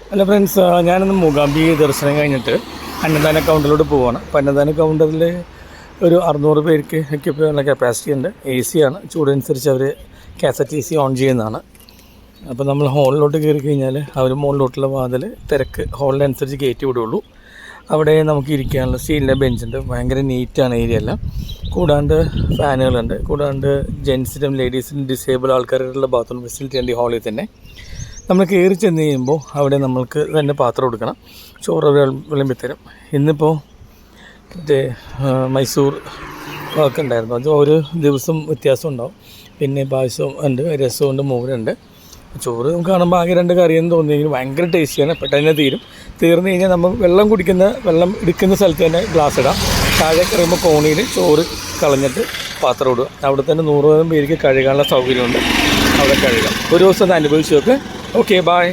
Hello friends, ഞാനിന്ന് മൂകാംബി ദർശനം കഴിഞ്ഞിട്ട് അന്നദാന കൗണ്ടറിലോട്ട് പോവുകയാണ്. അപ്പോൾ അന്നദാന കൗണ്ടറിൽ ഒരു 600 പേർക്ക് ഉള്ള കപ്പാസിറ്റി ഉണ്ട്. എ സി ആണ്, ചൂടനുസരിച്ച് അവർ കാസറ്റ് AC ഓൺ ചെയ്യുന്നതാണ്. അപ്പോൾ നമ്മൾ ഹോളിലോട്ട് കയറി കഴിഞ്ഞാൽ അവർ മുകളിലോട്ടുള്ള വാതിൽ തിരക്ക് ഹോളിനനുസരിച്ച് കയറ്റി വിടുള്ളൂ. അവിടെ നമുക്ക് ഇരിക്കാനുള്ള സ്റ്റീലിൻ്റെ ബെഞ്ചുണ്ട്. ഭയങ്കര നീറ്റാണ് ഏരിയ എല്ലാം. കൂടാണ്ട് ഫാനുകളുണ്ട്. കൂടാണ്ട് ജെൻസിനും ലേഡീസിനും ഡിസേബിൾ ആൾക്കാരുള്ള ബാത്റൂം ഫെസിലിറ്റി ഉണ്ട് ഈ ഹാളിൽ തന്നെ. നമ്മൾ കയറി ചെന്ന് കഴിയുമ്പോൾ അവിടെ നമ്മൾക്ക് തന്നെ പാത്രം കൊടുക്കണം. ചോറ് വിളമ്പിത്തരും. ഇന്നിപ്പോൾ മറ്റേ മൈസൂർ ഒക്കെ ഉണ്ടായിരുന്നു. അത് ഓരോ ദിവസം വ്യത്യാസം ഉണ്ടാവും. പിന്നെ പായസവും ഉണ്ട്, രസമുണ്ട്, മോരുണ്ട്. ചോറ് കാണുമ്പോൾ ആകെ 2 കറിയെന്ന് തോന്നിയെങ്കിലും ഭയങ്കര ടേസ്റ്റിയാണ്. പെട്ടെന്ന് തീർന്നു കഴിഞ്ഞാൽ നമ്മൾ വെള്ളം എടുക്കുന്ന സ്ഥലത്ത് തന്നെ ഗ്ലാസ് ഇടാം. താഴെ കയറുമ്പോൾ കോണിയിൽ ചോറ് കളഞ്ഞിട്ട് പാത്രം ഇടുക. അവിടെ തന്നെ 100 പേർക്ക് കഴുകാനുള്ള സൗകര്യമുണ്ട്. അവിടെ കഴുകാം. ഒരു ദിവസം ഒന്ന് അനുഭവിച്ച് നോക്ക്. Okay, by.